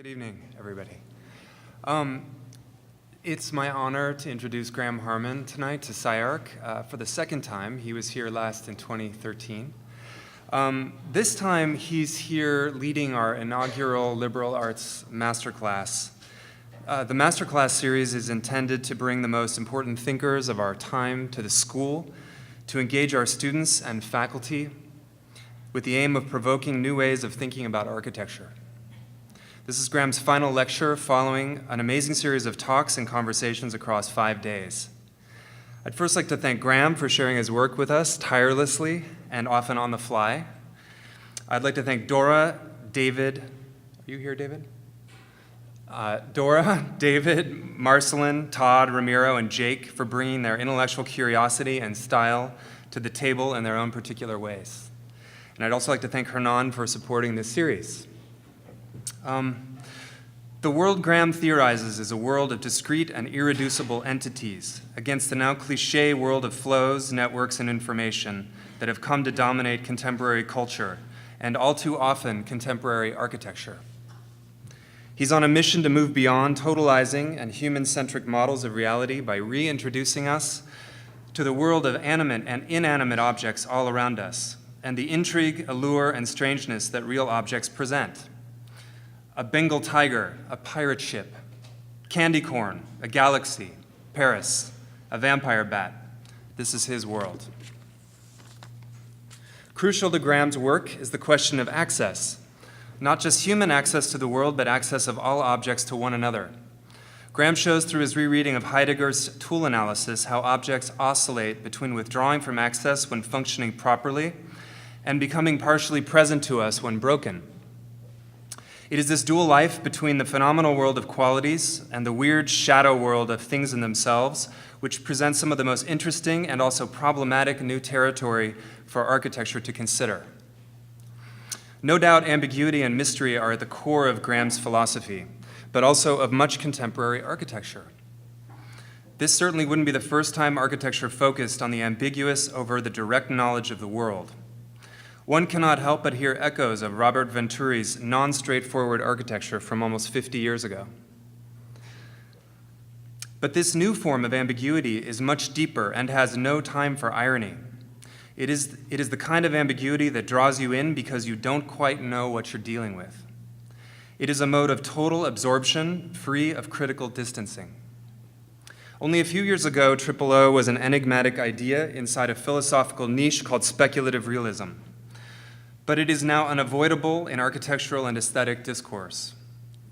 Good evening, everybody. It's my honor to introduce Graham Harman tonight to SCI-Arc for the second time. He was here last in 2013. This time, he's here leading our inaugural liberal arts masterclass. The masterclass series is intended to bring the most important thinkers of our time to the school, to engage our students and faculty with the aim of provoking new ways of thinking about architecture. This is Graham's final lecture following an amazing series of talks and conversations across 5 days. I'd first like to thank Graham for sharing his work with us tirelessly and often on the fly. I'd like to thank Dora, David, are you here, David? Dora, David, Marcelin, Todd, Ramiro, and Jake for bringing their intellectual curiosity and style to the table in their own particular ways. And I'd also like to thank Hernan for supporting this series. The world Graham theorizes is a world of discrete and irreducible entities against the now cliché world of flows, networks, and information that have come to dominate contemporary culture and all too often contemporary architecture. He's on a mission to move beyond totalizing and human-centric models of reality by reintroducing us to the world of animate and inanimate objects all around us and the intrigue, allure, and strangeness that real objects present. A Bengal tiger, a pirate ship, candy corn, a galaxy, Paris, a vampire bat. This is his world. Crucial to Graham's work is the question of access, not just human access to the world, but access of all objects to one another. Graham shows through his rereading of Heidegger's tool analysis how objects oscillate between withdrawing from access when functioning properly and becoming partially present to us when broken. It is this dual life between the phenomenal world of qualities and the weird shadow world of things in themselves which presents some of the most interesting and also problematic new territory for architecture to consider. No doubt ambiguity and mystery are at the core of Graham's philosophy, but also of much contemporary architecture. This certainly wouldn't be the first time architecture focused on the ambiguous over the direct knowledge of the world. One cannot help but hear echoes of Robert Venturi's non-straightforward architecture from almost 50 years ago. But this new form of ambiguity is much deeper and has no time for irony. It is the kind of ambiguity that draws you in because you don't quite know what you're dealing with. It is a mode of total absorption, free of critical distancing. Only a few years ago, O was an enigmatic idea inside a philosophical niche called speculative realism. But it is now unavoidable in architectural and aesthetic discourse.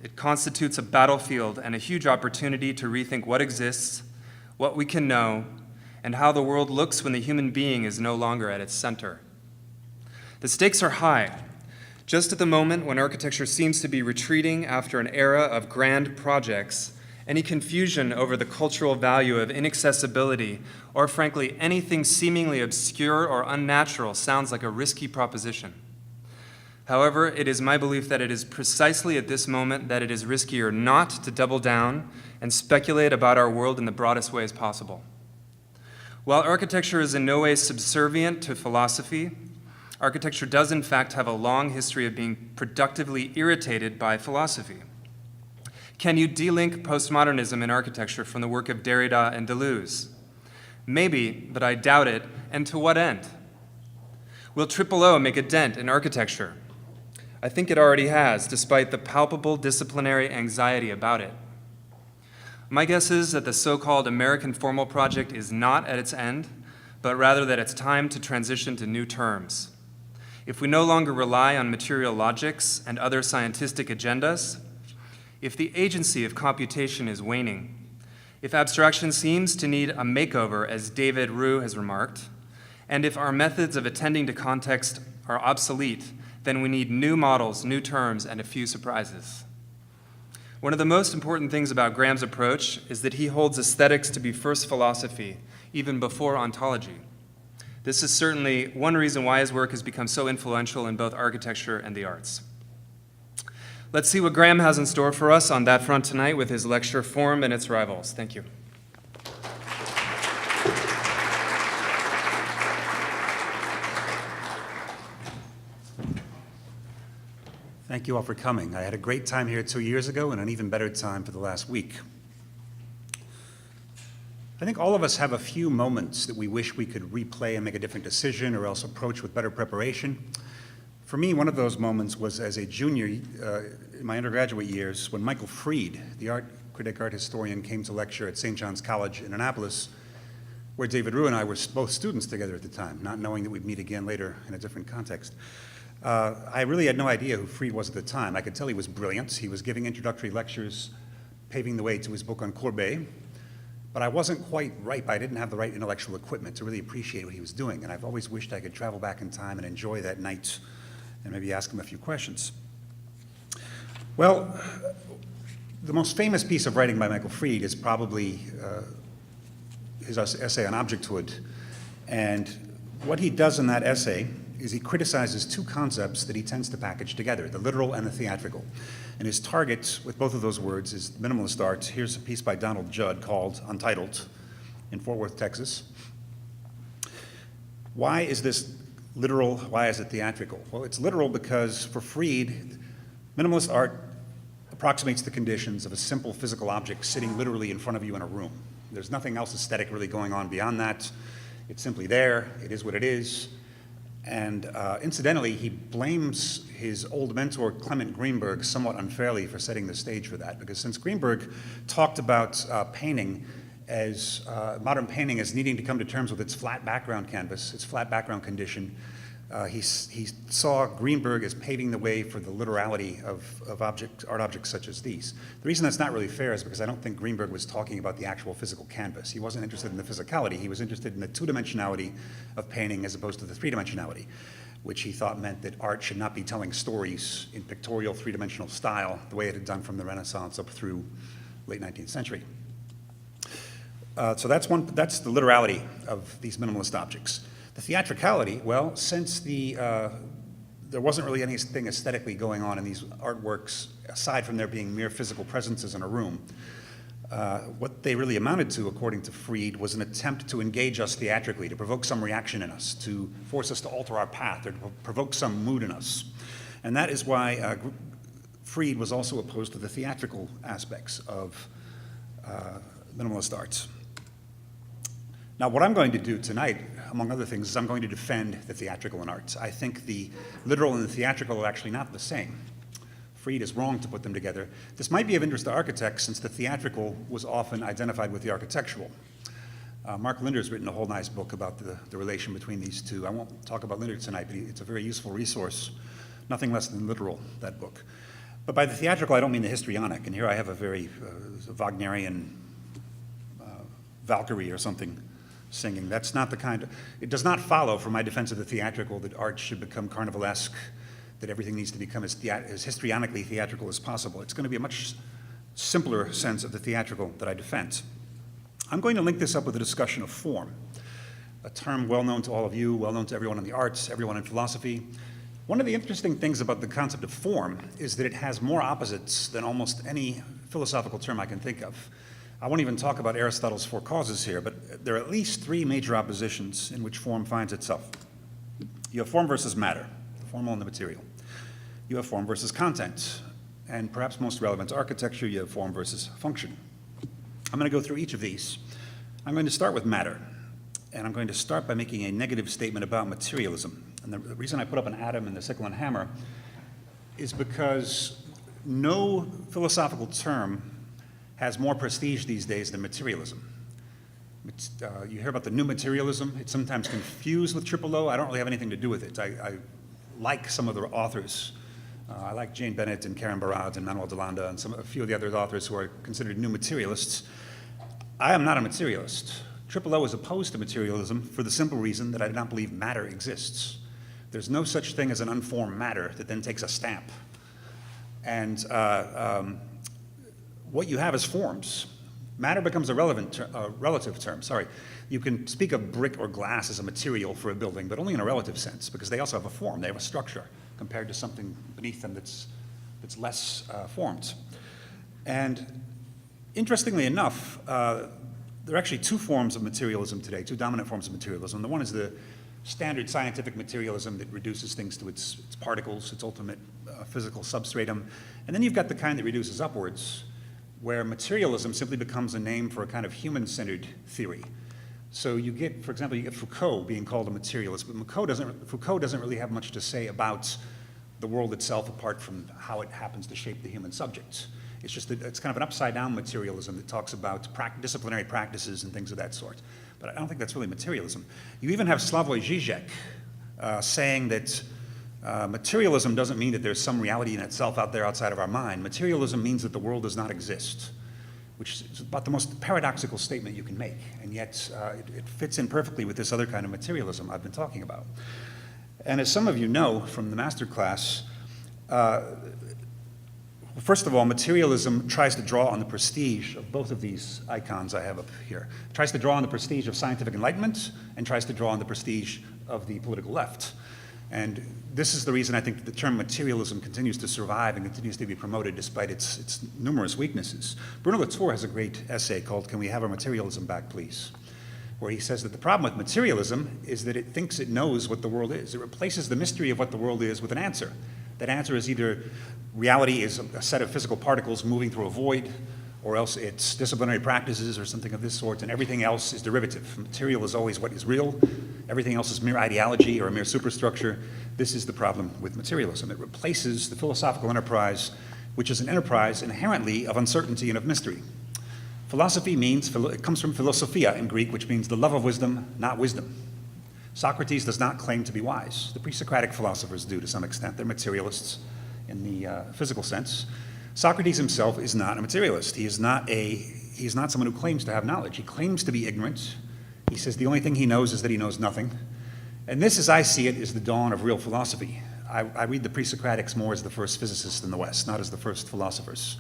It constitutes a battlefield and a huge opportunity to rethink what exists, what we can know, and how the world looks when the human being is no longer at its center. The stakes are high. Just at the moment when architecture seems to be retreating after an era of grand projects, any confusion over the cultural value of inaccessibility, or frankly, anything seemingly obscure or unnatural sounds like a risky proposition. However, it is my belief that it is precisely at this moment that it is riskier not to double down and speculate about our world in the broadest ways possible. While architecture is in no way subservient to philosophy, architecture does in fact have a long history of being productively irritated by philosophy. Can you delink postmodernism in architecture from the work of Derrida and Deleuze? Maybe, but I doubt it, and to what end? Will O make a dent in architecture? I think it already has, despite the palpable disciplinary anxiety about it. My guess is that the so-called American formal project is not at its end, but rather that it's time to transition to new terms. If we no longer rely on material logics and other scientific agendas, if the agency of computation is waning, if abstraction seems to need a makeover, as David Roux has remarked, and if our methods of attending to context are obsolete, then we need new models, new terms, and a few surprises. One of the most important things about Graham's approach is that he holds aesthetics to be first philosophy, even before ontology. This is certainly one reason why his work has become so influential in both architecture and the arts. Let's see what Graham has in store for us on that front tonight with his lecture, Form and Its Rivals. Thank you. Thank you all for coming. I had a great time here 2 years ago and an even better time for the last week. I think all of us have a few moments that we wish we could replay and make a different decision or else approach with better preparation. For me, one of those moments was as a junior in my undergraduate years when Michael Freed, the art critic, art historian, came to lecture at St. John's College in Annapolis, where David Rue and I were both students together at the time, not knowing that we'd meet again later in a different context. I really had no idea who Freed was at the time. I could tell he was brilliant. He was giving introductory lectures, paving the way to his book on Courbet. But I wasn't quite ripe. I didn't have the right intellectual equipment to really appreciate what he was doing. And I've always wished I could travel back in time and enjoy that night and maybe ask him a few questions. Well, the most famous piece of writing by Michael Freed is probably his essay on objecthood. And what he does in that essay is he criticizes two concepts that he tends to package together, the literal and the theatrical. And his target with both of those words is minimalist art. Here's a piece by Donald Judd called Untitled in Fort Worth, Texas. Why is this literal? Why is it theatrical? Well, it's literal because for Freed, minimalist art approximates the conditions of a simple physical object sitting literally in front of you in a room. There's nothing else aesthetic really going on beyond that. It's simply there. It is what it is. And incidentally, he blames his old mentor, Clement Greenberg, somewhat unfairly for setting the stage for that, because since Greenberg talked about painting as, modern painting as needing to come to terms with its flat background canvas, its flat background condition, he saw Greenberg as paving the way for the literality of art objects such as these. The reason that's not really fair is because I don't think Greenberg was talking about the actual physical canvas. He wasn't interested in the physicality. He was interested in the two-dimensionality of painting as opposed to the three-dimensionality, which he thought meant that art should not be telling stories in pictorial three-dimensional style the way it had done from the Renaissance up through late 19th century. So that's the literality of these minimalist objects. The theatricality, well, since there wasn't really anything aesthetically going on in these artworks, aside from there being mere physical presences in a room, what they really amounted to, according to Freed, was an attempt to engage us theatrically, to provoke some reaction in us, to force us to alter our path, or to provoke some mood in us. And that is why Freed was also opposed to the theatrical aspects of minimalist arts. Now, what I'm going to do tonight, among other things, is I'm going to defend the theatrical in art. I think the literal and the theatrical are actually not the same. Freed is wrong to put them together. This might be of interest to architects, since the theatrical was often identified with the architectural. Mark Linder's written a whole nice book about the relation between these two. I won't talk about Linder tonight, but it's a very useful resource, nothing less than literal, that book. But by the theatrical, I don't mean the histrionic, and here I have a very Wagnerian Valkyrie or something singing. That's not the kind of, it does not follow from my defense of the theatrical that art should become carnivalesque, that everything needs to become as histrionically theatrical as possible. It's going to be a much simpler sense of the theatrical that I defend. I'm going to link this up with a discussion of form, a term well known to all of you, well known to everyone in the arts, everyone in philosophy. One of the interesting things about the concept of form is that it has more opposites than almost any philosophical term I can think of. I won't even talk about Aristotle's four causes here, but there are at least three major oppositions in which form finds itself. You have form versus matter, the formal and the material. You have form versus content, and perhaps most relevant to architecture, you have form versus function. I'm going to go through each of these. I'm going to start with matter, and I'm going to start by making a negative statement about materialism. And the reason I put up an atom and the sickle and hammer is because no philosophical term has more prestige these days than materialism. You hear about the new materialism. It's sometimes confused with triple O. I don't really have anything to do with it. I like some of the authors. I like Jane Bennett and Karen Barad and Manuel Delanda and a few of the other authors who are considered new materialists. I am not a materialist. Triple O is opposed to materialism for the simple reason that I do not believe matter exists. There's no such thing as an unformed matter that then takes a stamp. And what you have is forms. Matter becomes a relative term. You can speak of brick or glass as a material for a building, but only in a relative sense, because they also have a form. They have a structure compared to something beneath them that's less formed. And interestingly enough, there are actually two forms of materialism today, two dominant forms of materialism. The one is the standard scientific materialism that reduces things to its particles, its ultimate physical substratum. And then you've got the kind that reduces upwards, where materialism simply becomes a name for a kind of human-centered theory. So you get, for example, you get Foucault being called a materialist, but Foucault doesn't really have much to say about the world itself apart from how it happens to shape the human subject. It's just that it's kind of an upside-down materialism that talks about disciplinary practices and things of that sort. But I don't think that's really materialism. You even have Slavoj Žižek saying that materialism doesn't mean that there's some reality in itself out there outside of our mind. Materialism means that the world does not exist, which is about the most paradoxical statement you can make. And yet it fits in perfectly with this other kind of materialism I've been talking about. And as some of you know from the master class, first of all, materialism tries to draw on the prestige of both of these icons I have up here. It tries to draw on the prestige of scientific enlightenment and tries to draw on the prestige of the political left. And this is the reason I think that the term materialism continues to survive and continues to be promoted despite its numerous weaknesses. Bruno Latour has a great essay called "Can We Have Our Materialism Back, Please?" where he says that the problem with materialism is that it thinks it knows what the world is. It replaces the mystery of what the world is with an answer. That answer is either reality is a set of physical particles moving through a void, or else it's disciplinary practices or something of this sort, and everything else is derivative. Material is always what is real. Everything else is mere ideology or a mere superstructure. This is the problem with materialism. It replaces the philosophical enterprise, which is an enterprise inherently of uncertainty and of mystery. Philosophy means, it comes from philosophia in Greek, which means the love of wisdom, not wisdom. Socrates does not claim to be wise. The pre-Socratic philosophers do to some extent. They're materialists in the physical sense. Socrates himself is not a materialist. He is not someone who claims to have knowledge. He claims to be ignorant. He says the only thing he knows is that he knows nothing. And this, as I see it, is the dawn of real philosophy. I read the pre-Socratics more as the first physicists in the West, not as the first philosophers,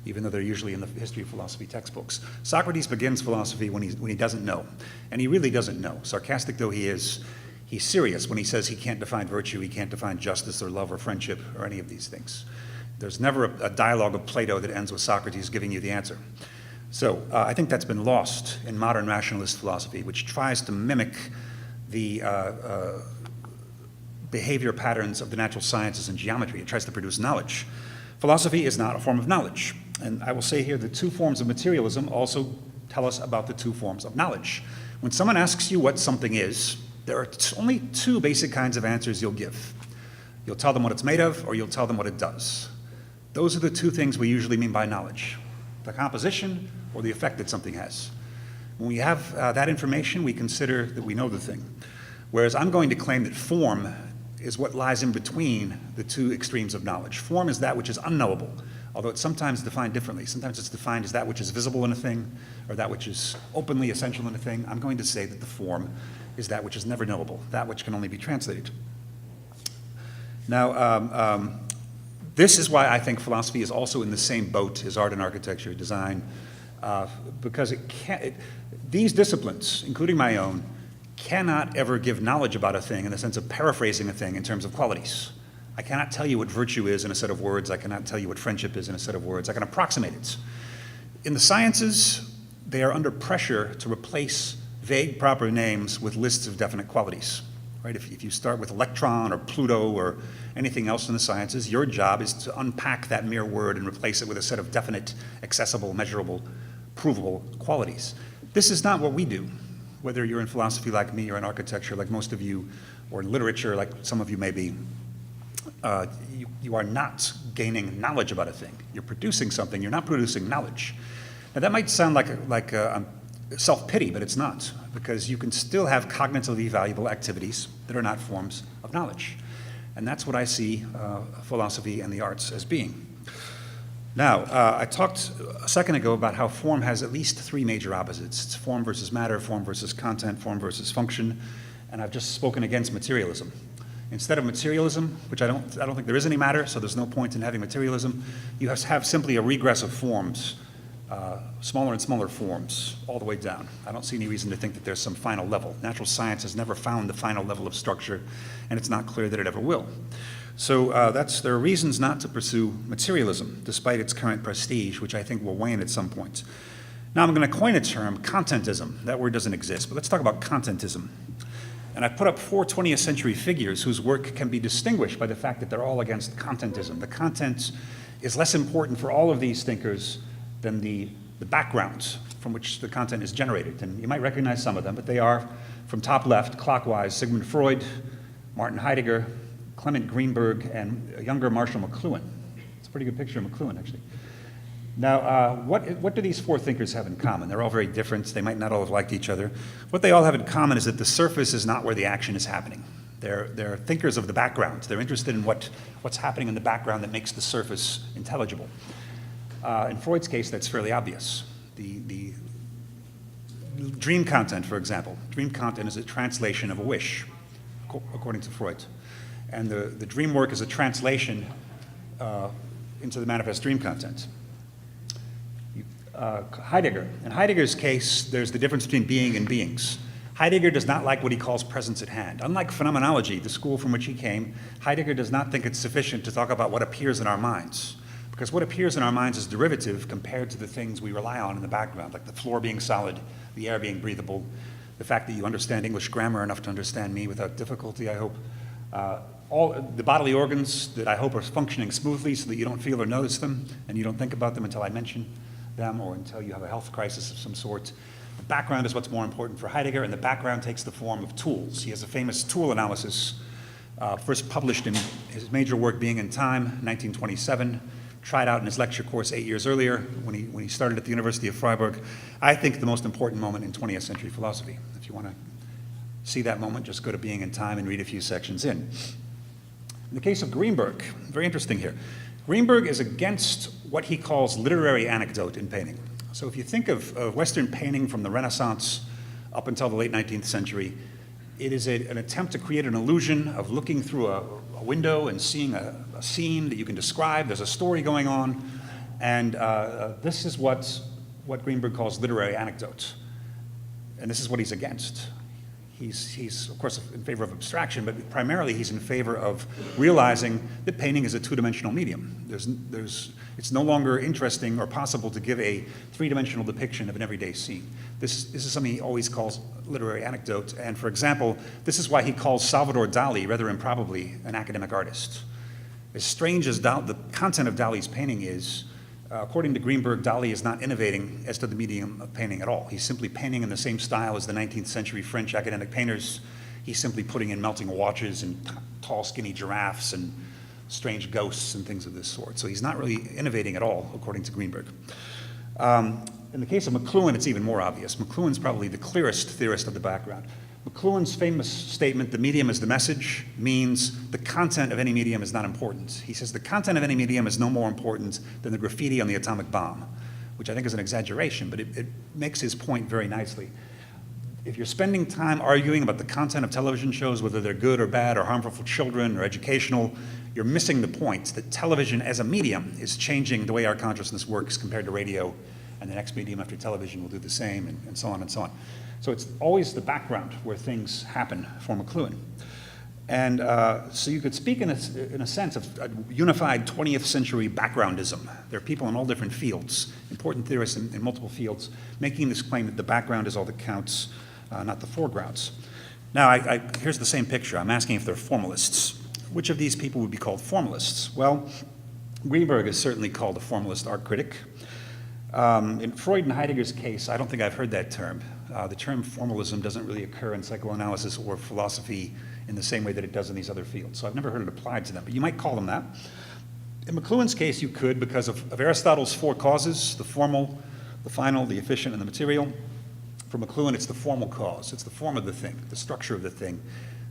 even though they're usually in the history of philosophy textbooks. Socrates begins philosophy when he doesn't know, and he really doesn't know. Sarcastic though he is, he's serious when he says he can't define virtue, he can't define justice or love or friendship or any of these things. There's never a dialogue of Plato that ends with Socrates giving you the answer. So I think that's been lost in modern rationalist philosophy, which tries to mimic the behavior patterns of the natural sciences and geometry. It tries to produce knowledge. Philosophy is not a form of knowledge. And I will say here the two forms of materialism also tell us about the two forms of knowledge. When someone asks you what something is, there are only two basic kinds of answers you'll give. You'll tell them what it's made of, or you'll tell them what it does. Those are the two things we usually mean by knowledge: the composition or the effect that something has. When we have that information, we consider that we know the thing. Whereas I'm going to claim that form is what lies in between the two extremes of knowledge. Form is that which is unknowable, although it's sometimes defined differently. Sometimes it's defined as that which is visible in a thing, or that which is openly essential in a thing. I'm going to say that the form is that which is never knowable, that which can only be translated. Now, this is why I think philosophy is also in the same boat as art and architecture, design, because these disciplines, including my own, cannot ever give knowledge about a thing in the sense of paraphrasing a thing in terms of qualities. I cannot tell you what virtue is in a set of words. I cannot tell you what friendship is in a set of words. I can approximate it. In the sciences, they are under pressure to replace vague proper names with lists of definite qualities. Right? If you start with electron or Pluto or anything else in the sciences, your job is to unpack that mere word and replace it with a set of definite, accessible, measurable, provable qualities. This is not what we do, whether you're in philosophy like me or in architecture like most of you, or in literature like some of you may be. You are not gaining knowledge about a thing. You're producing something. You're not producing knowledge. Now that might sound like self-pity, but it's not, because you can still have cognitively valuable activities that are not forms of knowledge. And that's what I see philosophy and the arts as being. Now, I talked a second ago about how form has at least three major opposites. It's form versus matter, form versus content, form versus function, and I've just spoken against materialism. Instead of materialism, which I don't think there is any matter, so there's no point in having materialism, you have simply a regress of forms, smaller and smaller forms, all the way down. I don't see any reason to think that there's some final level. Natural science has never found the final level of structure, and it's not clear that it ever will. So there are reasons not to pursue materialism, despite its current prestige, which I think will wane at some point. Now I'm going to coin a term, contentism. That word doesn't exist, but let's talk about contentism. And I've put up 4 20th century figures whose work can be distinguished by the fact that they're all against contentism. The content is less important for all of these thinkers than the backgrounds from which the content is generated. And you might recognize some of them, but they are, from top left, clockwise, Sigmund Freud, Martin Heidegger, Clement Greenberg, and a younger Marshal McLuhan. It's a pretty good picture of McLuhan, actually. Now, what do these 4 thinkers have in common? They're all very different. They might not all have liked each other. What they all have in common is that the surface is not where the action is happening. They're thinkers of the background. They're interested in what's happening in the background that makes the surface intelligible. In Freud's case, that's fairly obvious. The dream content, for example. Dream content is a translation of a wish, according to Freud. And the dream work is a translation into the manifest dream content. Heidegger. In Heidegger's case, there's the difference between being and beings. Heidegger does not like what he calls presence at hand. Unlike phenomenology, the school from which he came, Heidegger does not think it's sufficient to talk about what appears in our minds. Because what appears in our minds is derivative compared to the things we rely on in the background, like the floor being solid, the air being breathable, the fact that you understand English grammar enough to understand me without difficulty, I hope. All the bodily organs that I hope are functioning smoothly so that you don't feel or notice them, and you don't think about them until I mention them or until you have a health crisis of some sort. The background is what's more important for Heidegger, and the background takes the form of tools. He has a famous tool analysis, first published in his major work, Being in Time, 1927, tried out in his lecture course 8 years earlier when he started at the University of Freiburg. I think the most important moment in 20th century philosophy. If you want to see that moment, just go to Being in Time and read a few sections in. In the case of Greenberg, very interesting here. Greenberg is against what he calls literary anecdote in painting. So if you think of Western painting from the Renaissance up until the late 19th century, it is an attempt to create an illusion of looking through a window and seeing a scene that you can describe. There's a story going on, and this is what Greenberg calls literary anecdote. And this is what he's against. He's of course in favor of abstraction, but primarily he's in favor of realizing that painting is a two-dimensional medium. It's no longer interesting or possible to give a three-dimensional depiction of an everyday scene. This is something he always calls literary anecdote, and for example, this is why he calls Salvador Dali, rather improbably, an academic artist. As strange as the content of Dali's painting is, according to Greenberg, Dali is not innovating as to the medium of painting at all. He's simply painting in the same style as the 19th century French academic painters. He's simply putting in melting watches and tall, skinny giraffes and strange ghosts and things of this sort. So he's not really innovating at all, according to Greenberg. In the case of McLuhan, it's even more obvious. McLuhan's probably the clearest theorist of the background. McLuhan's famous statement, "The medium is the message," means the content of any medium is not important. He says the content of any medium is no more important than the graffiti on the atomic bomb, which I think is an exaggeration, but it makes his point very nicely. If you're spending time arguing about the content of television shows, whether they're good or bad or harmful for children or educational, you're missing the point that television as a medium is changing the way our consciousness works compared to radio, and the next medium after television will do the same, and so on and so on. So it's always the background where things happen for McLuhan. And so you could speak in a sense of a unified 20th century backgroundism. There are people in all different fields, important theorists in multiple fields, making this claim that the background is all that counts, not the foregrounds. Now, here's the same picture. I'm asking if they're formalists. Which of these people would be called formalists? Well, Greenberg is certainly called a formalist art critic. In Freud and Heidegger's case, I don't think I've heard that term. The term formalism doesn't really occur in psychoanalysis or philosophy in the same way that it does in these other fields. So I've never heard it applied to them, but you might call them that. In McLuhan's case, you could, because of Aristotle's 4 causes, the formal, the final, the efficient, and the material. For McLuhan, it's the formal cause. It's the form of the thing, the structure of the thing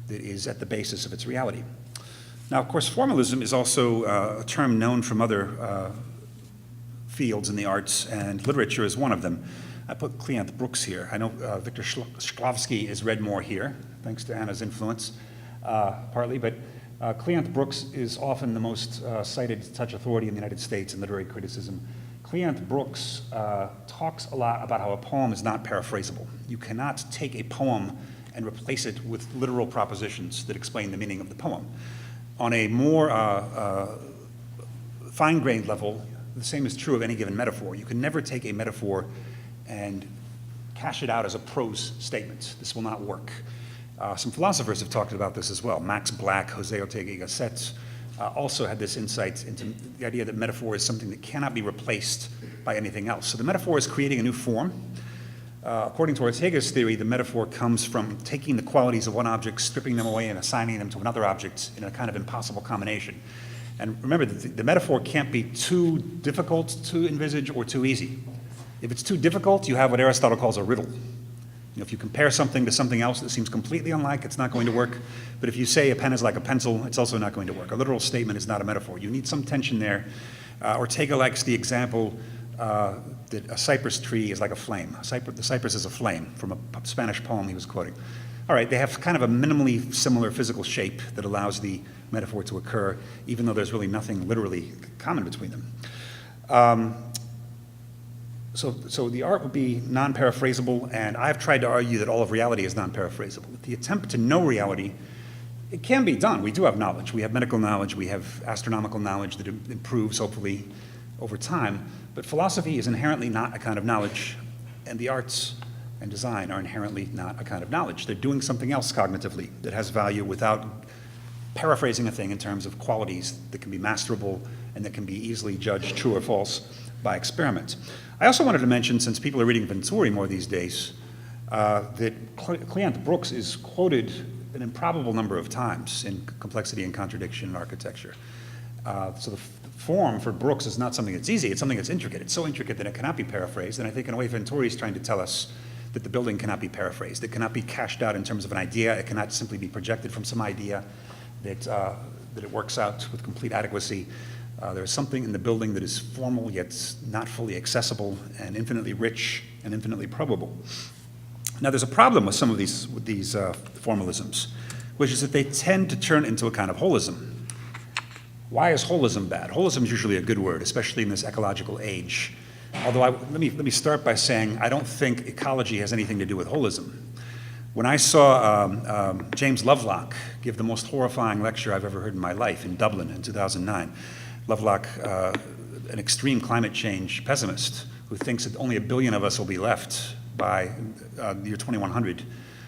that is at the basis of its reality. Now, of course, formalism is also a term known from other fields in the arts, and literature is one of them. I put Cleaneth Brooks here. I know Victor Shklovsky is read more here, thanks to Anna's influence, partly, but Cleaneth Brooks is often the most cited such authority in the United States in literary criticism. Cleaneth Brooks talks a lot about how a poem is not paraphrasable. You cannot take a poem and replace it with literal propositions that explain the meaning of the poem. On a more fine-grained level, the same is true of any given metaphor. You can never take a metaphor and cash it out as a prose statement. This will not work. Some philosophers have talked about this as well. Max Black, Jose Ortega y Gasset also had this insight into the idea that metaphor is something that cannot be replaced by anything else. So the metaphor is creating a new form. According to Ortega's theory, the metaphor comes from taking the qualities of one object, stripping them away, and assigning them to another object in a kind of impossible combination. And remember, the metaphor can't be too difficult to envisage or too easy. If it's too difficult, you have what Aristotle calls a riddle. If you compare something to something else that seems completely unlike, it's not going to work. But if you say a pen is like a pencil, it's also not going to work. A literal statement is not a metaphor. You need some tension there. Ortega likes the example that a cypress tree is like a flame. The cypress is a flame from a Spanish poem he was quoting. All right, they have kind of a minimally similar physical shape that allows the metaphor to occur, even though there's really nothing literally common between them. So the art would be non-paraphrasable, and I've tried to argue that all of reality is non-paraphrasable. The attempt to know reality, it can be done. We do have knowledge. We have medical knowledge. We have astronomical knowledge that improves, hopefully, over time. But philosophy is inherently not a kind of knowledge, and the arts and design are inherently not a kind of knowledge. They're doing something else cognitively that has value without paraphrasing a thing in terms of qualities that can be masterable and that can be easily judged true or false by experiment. I also wanted to mention, since people are reading Venturi more these days, that Cleaneth Brooks is quoted an improbable number of times in Complexity and Contradiction in Architecture. So the form for Brooks is not something that's easy, it's something that's intricate. It's so intricate that it cannot be paraphrased, and I think in a way Venturi is trying to tell us that the building cannot be paraphrased. It cannot be cashed out in terms of an idea. It cannot simply be projected from some idea that it works out with complete adequacy. There is something in the building that is formal yet not fully accessible and infinitely rich and infinitely probable. Now there's a problem with some of these formalisms, which is that they tend to turn into a kind of holism. Why is holism bad? Holism is usually a good word, especially in this ecological age. Although let me start by saying I don't think ecology has anything to do with holism. When I saw James Lovelock give the most horrifying lecture I've ever heard in my life in Dublin in 2009, Lovelock, an extreme climate change pessimist who thinks that only 1 billion of us will be left by the year 2100,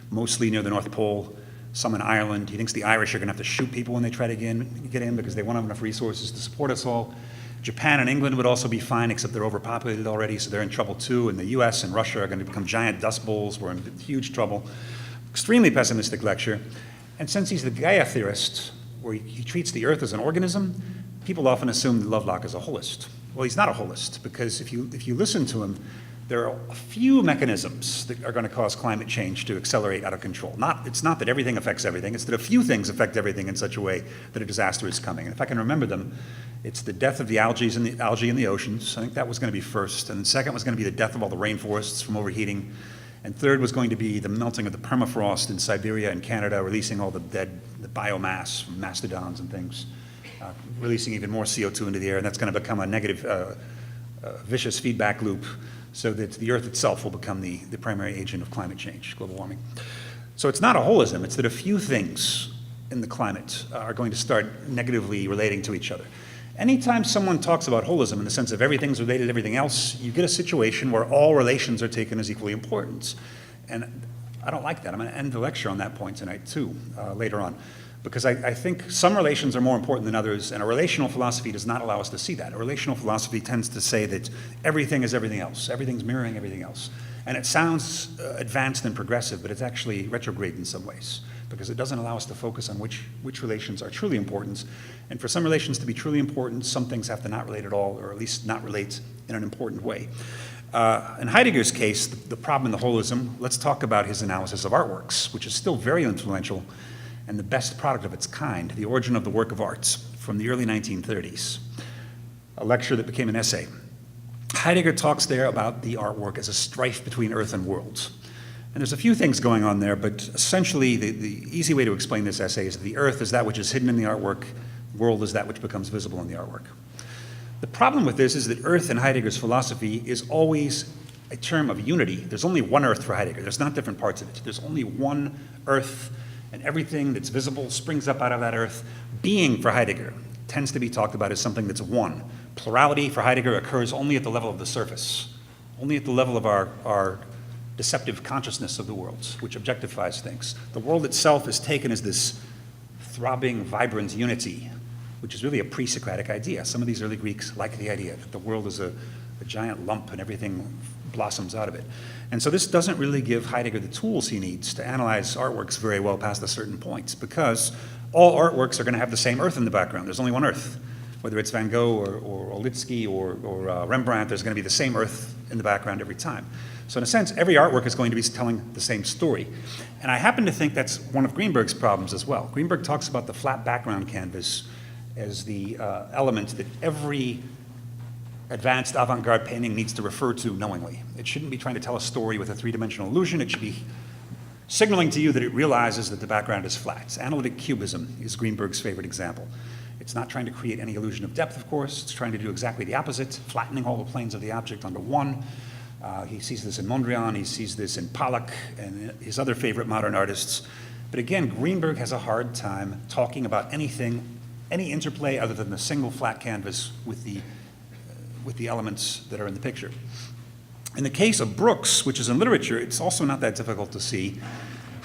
mostly near the North Pole, some in Ireland. He thinks the Irish are going to have to shoot people when they try to get in because they won't have enough resources to support us all. Japan and England would also be fine, except they're overpopulated already, so they're in trouble too. And the US and Russia are going to become giant dust bowls. We're in huge trouble. Extremely pessimistic lecture. And since he's the Gaia theorist, where he treats the Earth as an organism, people often assume that Lovelock is a holist. Well, he's not a holist, because if you listen to him, there are a few mechanisms that are going to cause climate change to accelerate out of control. It's not that everything affects everything, it's that a few things affect everything in such a way that a disaster is coming. And if I can remember them, it's the death of the algae in the oceans. I think that was going to be first. And the second was going to be the death of all the rainforests from overheating. And third was going to be the melting of the permafrost in Siberia and Canada, releasing all the biomass from mastodons and things, releasing even more CO2 into the air. And that's going to become a negative, vicious feedback loop, so that the Earth itself will become the primary agent of climate change, global warming. So it's not a holism, it's that a few things in the climate are going to start negatively relating to each other. Anytime someone talks about holism in the sense of everything's related to everything else, you get a situation where all relations are taken as equally important. And I don't like that. I'm going to end the lecture on that point tonight too, later on. Because I think some relations are more important than others, and a relational philosophy does not allow us to see that. A relational philosophy tends to say that everything is everything else. Everything's mirroring everything else. And it sounds advanced and progressive, but it's actually retrograde in some ways, because it doesn't allow us to focus on which relations are truly important. And for some relations to be truly important, some things have to not relate at all, or at least not relate in an important way. In Heidegger's case, the problem in the holism, let's talk about his analysis of artworks, which is still very influential and the best product of its kind, The Origin of the Work of Arts, from the early 1930s, a lecture that became an essay. Heidegger talks there about the artwork as a strife between earth and world. And there's a few things going on there, but essentially the easy way to explain this essay is that the earth is that which is hidden in the artwork, world is that which becomes visible in the artwork. The problem with this is that earth in Heidegger's philosophy is always a term of unity. There's only one earth for Heidegger. There's not different parts of it. There's only one earth, and everything that's visible springs up out of that earth. Being for Heidegger tends to be talked about as something that's one. Plurality for Heidegger occurs only at the level of the surface, only at the level of our deceptive consciousness of the world, which objectifies things. The world itself is taken as this throbbing, vibrant unity, which is really a pre-Socratic idea. Some of these early Greeks like the idea that the world is a giant lump and everything blossoms out of it. And so this doesn't really give Heidegger the tools he needs to analyze artworks very well past a certain point, because all artworks are going to have the same earth in the background. There's only one earth. Whether it's Van Gogh or Olitsky or Rembrandt, there's going to be the same earth in the background every time. So in a sense, every artwork is going to be telling the same story. And I happen to think that's one of Greenberg's problems as well. Greenberg talks about the flat background canvas as the element that every advanced avant-garde painting needs to refer to knowingly. It shouldn't be trying to tell a story with a three-dimensional illusion. It should be signaling to you that it realizes that the background is flat. Analytic cubism is Greenberg's favorite example. It's not trying to create any illusion of depth, of course. It's trying to do exactly the opposite, flattening all the planes of the object onto one. He sees this in Mondrian, he sees this in Pollock and his other favorite modern artists. But again, Greenberg has a hard time talking about anything, any interplay other than the single flat canvas with the elements that are in the picture. In the case of Brooks, which is in literature, it's also not that difficult to see,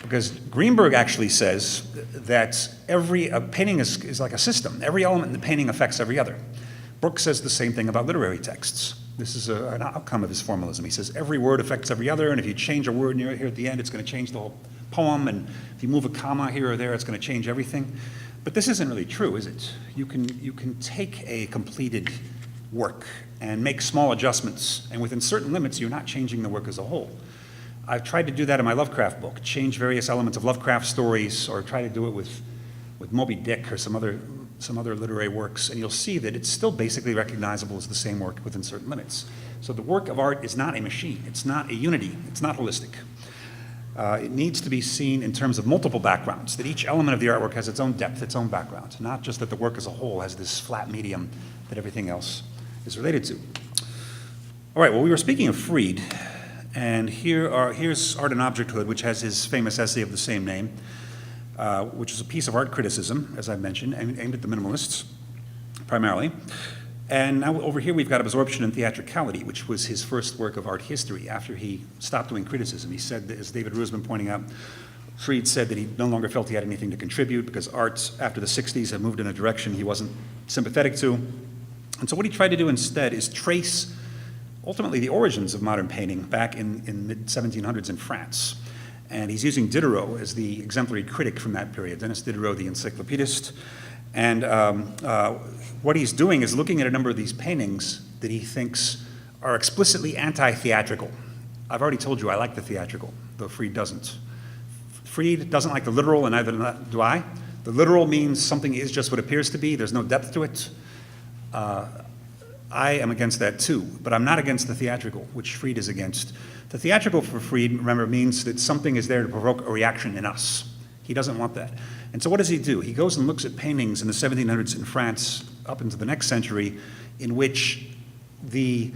because Greenberg actually says that every painting is like a system. Every element in the painting affects every other. Brooks says the same thing about literary texts. This is an outcome of his formalism. He says every word affects every other, and if you change a word here at the end, it's going to change the whole poem, and if you move a comma here or there, it's going to change everything. But this isn't really true, is it? You can take a completed work and make small adjustments, and within certain limits, you're not changing the work as a whole. I've tried to do that in my Lovecraft book, change various elements of Lovecraft stories, or try to do it with Moby Dick or some other literary works, and you'll see that it's still basically recognizable as the same work within certain limits. So the work of art is not a machine, it's not a unity, it's not holistic. It needs to be seen in terms of multiple backgrounds, that each element of the artwork has its own depth, its own background, not just that the work as a whole has this flat medium that everything else is related to. All right, well, we were speaking of Freud, and here's Art and Objecthood, which has his famous essay of the same name, which is a piece of art criticism, as I mentioned, aimed at the minimalists, primarily. And now over here we've got Absorption and Theatricality, which was his first work of art history after he stopped doing criticism. He said, that, as David Roosman pointing out, Freud said that he no longer felt he had anything to contribute because art after the 60s had moved in a direction he wasn't sympathetic to. And so what he tried to do instead is trace ultimately the origins of modern painting back in mid-1700s in France. And he's using Diderot as the exemplary critic from that period, Denis Diderot, the encyclopedist. And what he's doing is looking at a number of these paintings that he thinks are explicitly anti-theatrical. I've already told you I like the theatrical, though Freud doesn't. Freud doesn't like the literal, and neither do I. The literal means something is just what appears to be. There's no depth to it. I am against that too, but I'm not against the theatrical, which Freud is against. The theatrical for Freud, remember, means that something is there to provoke a reaction in us. He doesn't want that. And so what does he do? He goes and looks at paintings in the 1700s in France up into the next century in which the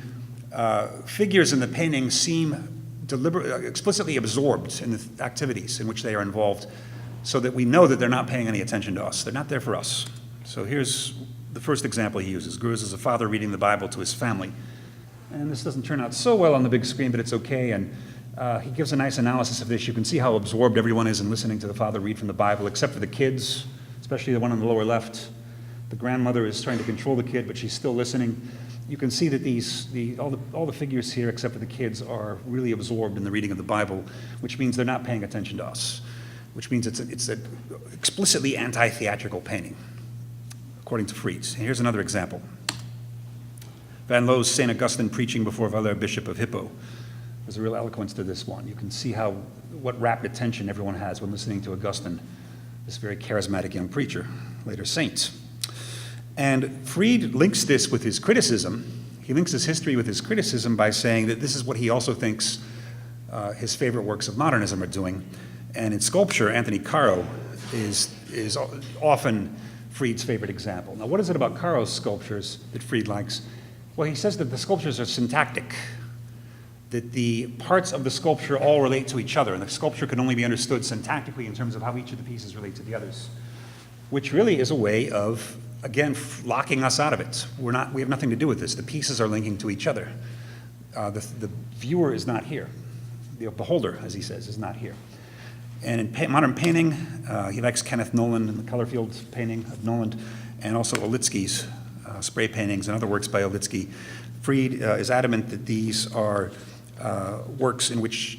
figures in the painting seem explicitly absorbed in the activities in which they are involved, so that we know that they're not paying any attention to us. They're not there for us. So here's the first example he uses. Greuze is a father reading the Bible to his family. And this doesn't turn out so well on the big screen, but it's okay. And he gives a nice analysis of this. You can see how absorbed everyone is in listening to the father read from the Bible, except for the kids, especially the one on the lower left. The grandmother is trying to control the kid, but she's still listening. You can see that all the figures here, except for the kids, are really absorbed in the reading of the Bible, which means they're not paying attention to us, which means it's an explicitly anti-theatrical painting, according to Freud. And here's another example. Van Lo's St. Augustine preaching before Valère, Bishop of Hippo. There's a real eloquence to this one. You can see what rapt attention everyone has when listening to Augustine, this very charismatic young preacher, later saint. And Freud links this with his criticism. He links his history with his criticism by saying that this is what he also thinks his favorite works of modernism are doing. And in sculpture, Anthony Caro is often Freud's favorite example. Now, what is it about Caro's sculptures that Freud likes? Well, he says that the sculptures are syntactic, that the parts of the sculpture all relate to each other, and the sculpture can only be understood syntactically in terms of how each of the pieces relate to the others, which really is a way of, again, locking us out of it. We have nothing to do with this. The pieces are linking to each other. The viewer is not here. the beholder, as he says, is not here. And in modern painting, he likes Kenneth Nolan and the Colorfield painting of Nolan, and also Olitsky's spray paintings and other works by Olitsky. Freud is adamant that these are works in which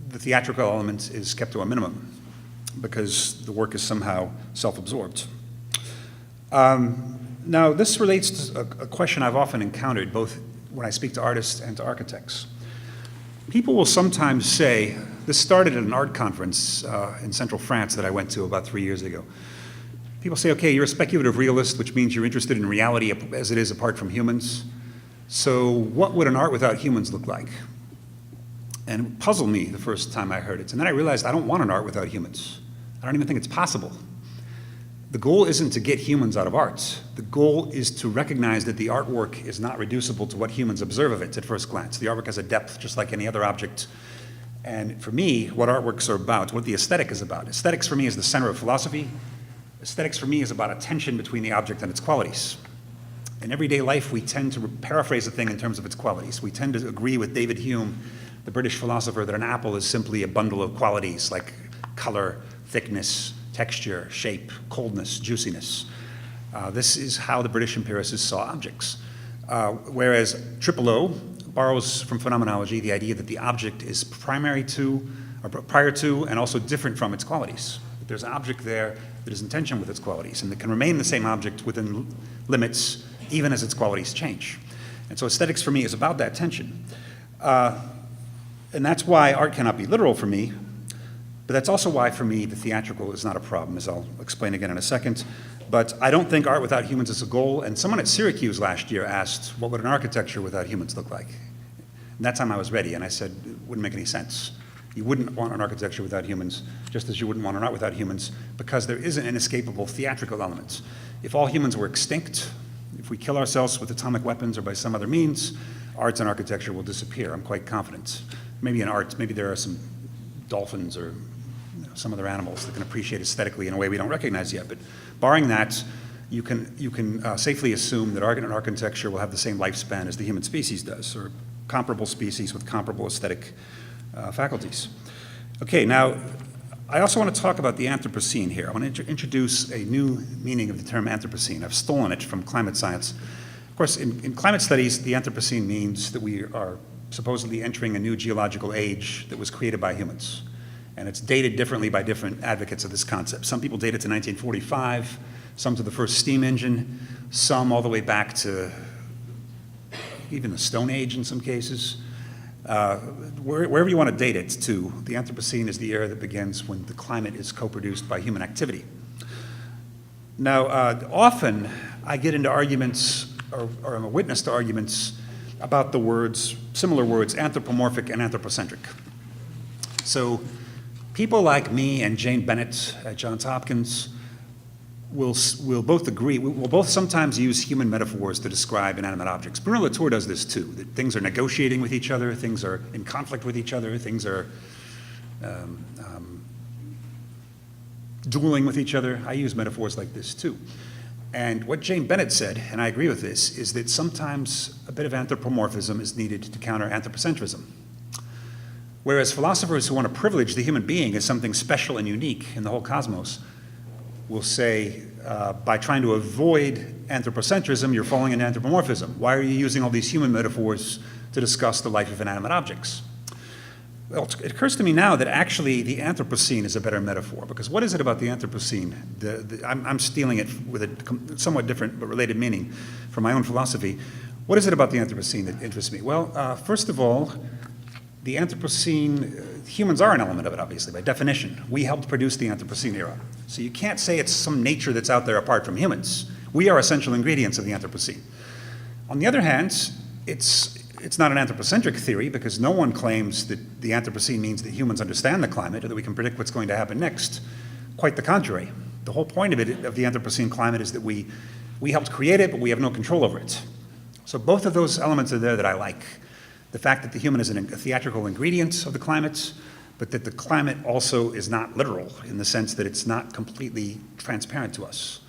the theatrical element is kept to a minimum because the work is somehow self-absorbed. Now, this relates to a question I've often encountered, both when I speak to artists and to architects. People will sometimes say, this started at an art conference in central France that I went to about 3 years ago. People say, okay, you're a speculative realist, which means you're interested in reality as it is apart from humans. So what would an art without humans look like? And it puzzled me the first time I heard it. And then I realized I don't want an art without humans. I don't even think it's possible. The goal isn't to get humans out of art. The goal is to recognize that the artwork is not reducible to what humans observe of it at first glance. The artwork has a depth just like any other object. And for me, what artworks are about, what the aesthetic is about. Aesthetics for me is the center of philosophy. Aesthetics for me is about a tension between the object and its qualities. In everyday life, we tend to paraphrase a thing in terms of its qualities. We tend to agree with David Hume, the British philosopher, that an apple is simply a bundle of qualities like color, thickness, texture, shape, coldness, juiciness. This is how the British empiricists saw objects. Whereas O borrows from phenomenology the idea that the object is prior to and also different from its qualities. That there's an object there that is in tension with its qualities and that can remain the same object within limits even as its qualities change. And so aesthetics for me is about that tension. And that's why art cannot be literal for me. But that's also why, for me, the theatrical is not a problem, as I'll explain again in a second. But I don't think art without humans is a goal. And someone at Syracuse last year asked, what would an architecture without humans look like? And that time I was ready, and I said, it wouldn't make any sense. You wouldn't want an architecture without humans, just as you wouldn't want an art without humans, because there is an inescapable theatrical element. If all humans were extinct, if we kill ourselves with atomic weapons or by some other means, arts and architecture will disappear, I'm quite confident. Maybe in art, maybe there are some dolphins or some other animals that can appreciate aesthetically in a way we don't recognize yet. But barring that, you can safely assume that art and architecture will have the same lifespan as the human species does, or comparable species with comparable aesthetic faculties. Okay, now, I also want to talk about the Anthropocene here. I want to introduce a new meaning of the term Anthropocene. I've stolen it from climate science. Of course, in climate studies, the Anthropocene means that we are supposedly entering a new geological age that was created by humans. And it's dated differently by different advocates of this concept. Some people date it to 1945, some to the first steam engine, some all the way back to even the Stone Age in some cases. Wherever you want to date it to, the Anthropocene is the era that begins when the climate is co-produced by human activity. Now, often I get into arguments, or I'm a witness to arguments about the words, similar words, anthropomorphic and anthropocentric. So people like me and Jane Bennett at Johns Hopkins will both agree, we'll both sometimes use human metaphors to describe inanimate objects. Bruno Latour does this too, that things are negotiating with each other, things are in conflict with each other, things are dueling with each other. I use metaphors like this too. And what Jane Bennett said, and I agree with this, is that sometimes a bit of anthropomorphism is needed to counter anthropocentrism. Whereas philosophers who want to privilege the human being as something special and unique in the whole cosmos will say, by trying to avoid anthropocentrism, you're falling into anthropomorphism. Why are you using all these human metaphors to discuss the life of inanimate objects? Well, it occurs to me now that actually the Anthropocene is a better metaphor, because what is it about the Anthropocene? I'm stealing it with a somewhat different but related meaning from my own philosophy. What is it about the Anthropocene that interests me? Well, first of all, the Anthropocene, humans are an element of it, obviously, by definition. We helped produce the Anthropocene era. So you can't say it's some nature that's out there apart from humans. We are essential ingredients of the Anthropocene. On the other hand, it's not an anthropocentric theory, because no one claims that the Anthropocene means that humans understand the climate or that we can predict what's going to happen next. Quite the contrary. The whole point of the Anthropocene climate is that we helped create it, but we have no control over it. So both of those elements are there that I like. The fact that the human is a theatrical ingredient of the climate, but that the climate also is not literal in the sense that it's not completely transparent to us.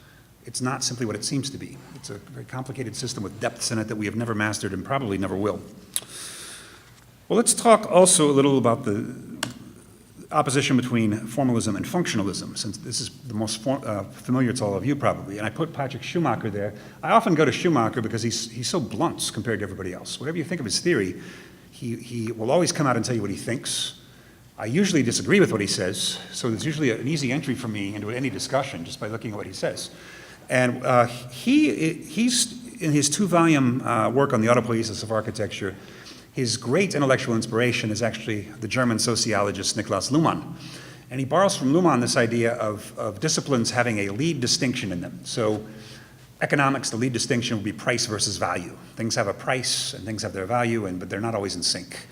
It's not simply what it seems to be. It's a very complicated system with depths in it that we have never mastered and probably never will. Well, let's talk also a little about the opposition between formalism and functionalism, since this is the most familiar to all of you probably. And I put Patrick Schumacher there. I often go to Schumacher because he's so blunt compared to everybody else. Whatever you think of his theory, he will always come out and tell you what he thinks. I usually disagree with what he says, so there's usually an easy entry for me into any discussion just by looking at what he says. And he's in his 2-volume work on the autopoiesis of architecture. His great intellectual inspiration is actually the German sociologist Niklas Luhmann. And he borrows from Luhmann this idea of disciplines having a lead distinction in them. So economics, the lead distinction would be price versus value. Things have a price and things have their value, but they're not always in sync.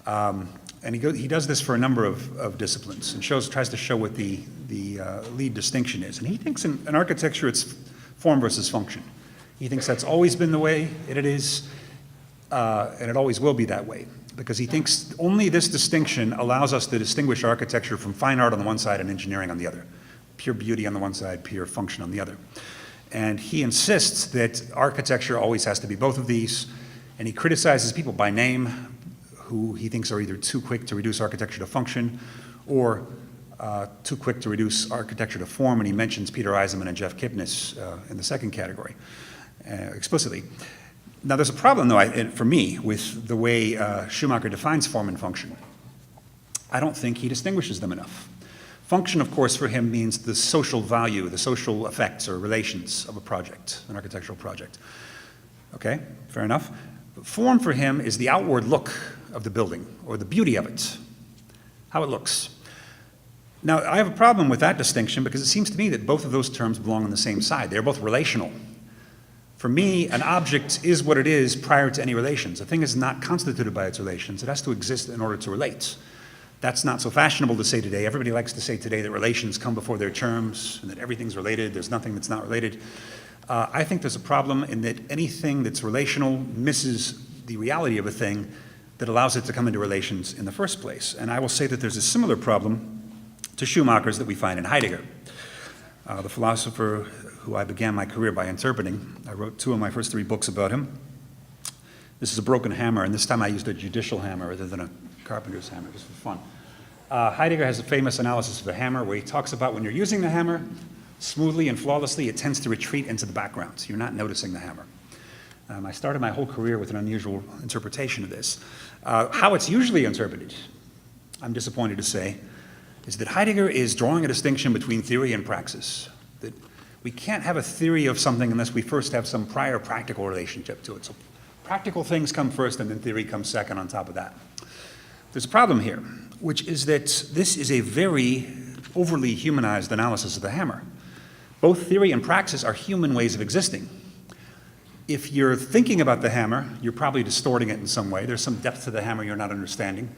And he does this for a number of disciplines and tries to show what the lead distinction is. And he thinks in architecture it's form versus function. He thinks that's always been the way it is, and it always will be that way, because he thinks only this distinction allows us to distinguish architecture from fine art on the one side and engineering on the other. Pure beauty on the one side, pure function on the other. And he insists that architecture always has to be both of these, and he criticizes people by name who he thinks are either too quick to reduce architecture to function or too quick to reduce architecture to form, and he mentions Peter Eisenman and Jeff Kipnis in the second category explicitly. Now there's a problem though, for me, with the way Schumacher defines form and function. I don't think he distinguishes them enough. Function, of course, for him means the social value, the social effects or relations of a project, an architectural project. Okay, fair enough. Form for him is the outward look of the building, or the beauty of it, how it looks. Now, I have a problem with that distinction because it seems to me that both of those terms belong on the same side. They're both relational. For me, an object is what it is prior to any relations. A thing is not constituted by its relations. It has to exist in order to relate. That's not so fashionable to say today. Everybody likes to say today that relations come before their terms and that everything's related. There's nothing that's not related. I think there's a problem in that anything that's relational misses the reality of a thing that allows it to come into relations in the first place. And I will say that there's a similar problem to Schumacher's that we find in Heidegger, the philosopher who I began my career by interpreting. I wrote 2 of my first 3 books about him. This is a broken hammer, and this time I used a judicial hammer rather than a carpenter's hammer, just for fun. Heidegger has a famous analysis of the hammer where he talks about when you're using the hammer smoothly and flawlessly, it tends to retreat into the background. You're not noticing the hammer. I started my whole career with an unusual interpretation of this. How it's usually interpreted, I'm disappointed to say, is that Heidegger is drawing a distinction between theory and praxis. That we can't have a theory of something unless we first have some prior practical relationship to it. So practical things come first and then theory comes second on top of that. There's a problem here, which is that this is a very overly humanized analysis of the hammer. Both theory and praxis are human ways of existing. If you're thinking about the hammer, you're probably distorting it in some way. There's some depth to the hammer you're not understanding.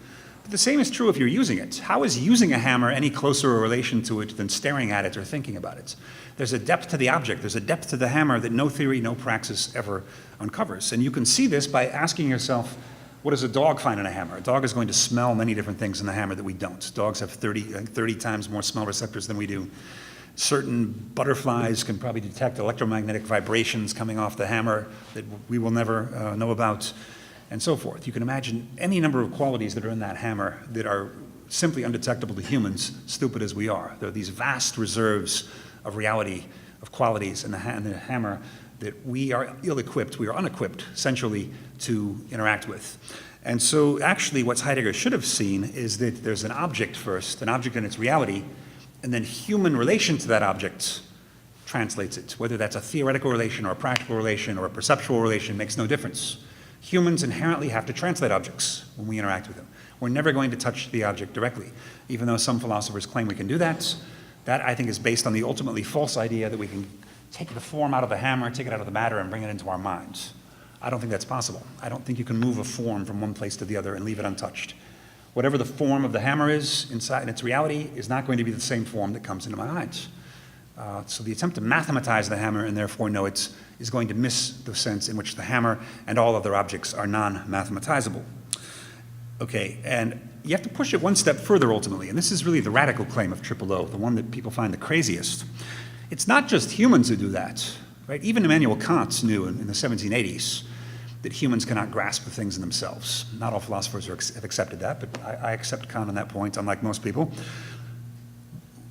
But the same is true if you're using it. How is using a hammer any closer a relation to it than staring at it or thinking about it? There's a depth to the object. There's a depth to the hammer that no theory, no praxis ever uncovers. And you can see this by asking yourself, what does a dog find in a hammer? A dog is going to smell many different things in the hammer that we don't. Dogs have 30 times more smell receptors than we do. Certain butterflies can probably detect electromagnetic vibrations coming off the hammer that we will never know about, and so forth. You can imagine any number of qualities that are in that hammer that are simply undetectable to humans, stupid as we are. There are these vast reserves of reality, of qualities in the hammer that we are ill-equipped, we are unequipped, essentially, to interact with. And so actually what Heidegger should have seen is that there's an object first, an object in its reality, and then human relation to that object translates it. Whether that's a theoretical relation or a practical relation or a perceptual relation makes no difference. Humans inherently have to translate objects when we interact with them. We're never going to touch the object directly, even though some philosophers claim we can do that. That, I think, is based on the ultimately false idea that we can take the form out of the hammer, take it out of the matter, and bring it into our minds. I don't think that's possible. I don't think you can move a form from one place to the other and leave it untouched. Whatever the form of the hammer is inside in its reality is not going to be the same form that comes into my mind. So the attempt to mathematize the hammer and therefore know it is going to miss the sense in which the hammer and all other objects are non-mathematizable. Okay, and you have to push it one step further ultimately, and this is really the radical claim of O, the one that people find the craziest. It's not just humans who do that, right? Even Immanuel Kant knew in the 1780s that humans cannot grasp the things in themselves. Not all philosophers have accepted that, but I accept Kant on that point, unlike most people.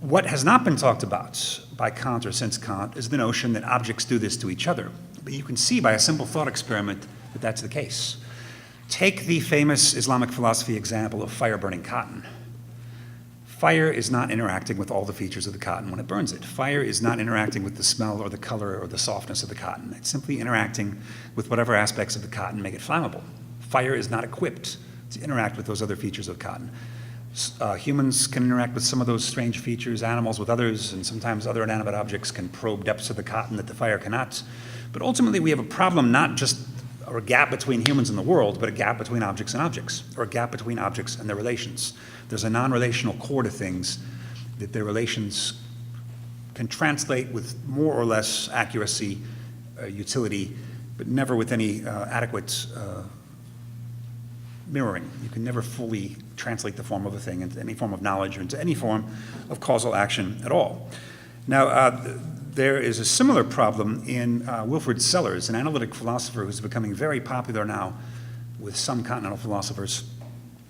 What has not been talked about by Kant or since Kant is the notion that objects do this to each other. But you can see by a simple thought experiment that that's the case. Take the famous Islamic philosophy example of fire burning cotton. Fire is not interacting with all the features of the cotton when it burns it. Fire is not interacting with the smell or the color or the softness of the cotton. It's simply interacting with whatever aspects of the cotton make it flammable. Fire is not equipped to interact with those other features of cotton. Humans can interact with some of those strange features, animals with others, and sometimes other inanimate objects can probe depths of the cotton that the fire cannot. But ultimately, we have a problem not just or a gap between humans and the world, but a gap between objects and objects, or a gap between objects and their relations. There's a non-relational core to things that their relations can translate with more or less accuracy, utility, but never with any adequate mirroring. You can never fully translate the form of a thing into any form of knowledge or into any form of causal action at all. Now, there is a similar problem in Wilfrid Sellars, an analytic philosopher who's becoming very popular now with some continental philosophers.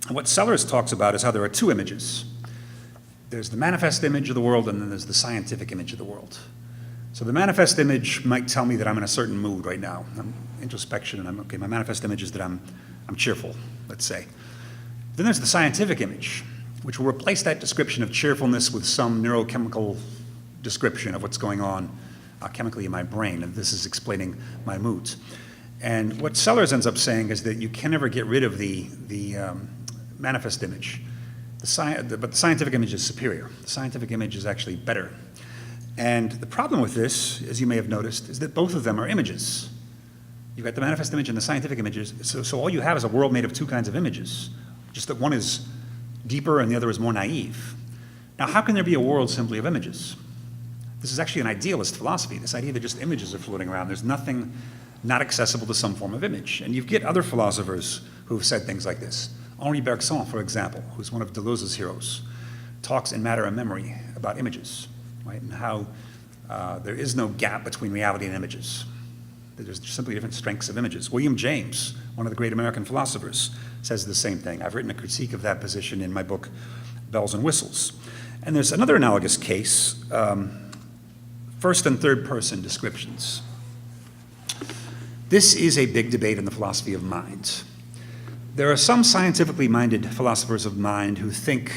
And what Sellars talks about is how there are two images. There's the manifest image of the world, and then there's the scientific image of the world. So the manifest image might tell me that I'm in a certain mood right now. I'm introspection, and okay, my manifest image is that I'm cheerful, let's say. Then there's the scientific image, which will replace that description of cheerfulness with some neurochemical description of what's going on chemically in my brain, and this is explaining my moods. And what Sellars ends up saying is that you can never get rid of the manifest image, but the scientific image is superior. The scientific image is actually better. And the problem with this, as you may have noticed, is that both of them are images. You've got the manifest image and the scientific images, so all you have is a world made of two kinds of images, just that one is deeper and the other is more naive. Now, how can there be a world simply of images? This is actually an idealist philosophy, this idea that just images are floating around. There's nothing not accessible to some form of image. And you get other philosophers who have said things like this. Henri Bergson, for example, who's one of Deleuze's heroes, talks in Matter and Memory about images, right? And how there is no gap between reality and images. There's simply different strengths of images. William James, one of the great American philosophers, says the same thing. I've written a critique of that position in my book, Bells and Whistles. And there's another analogous case, first and third person descriptions. This is a big debate in the philosophy of mind. There are some scientifically minded philosophers of mind who think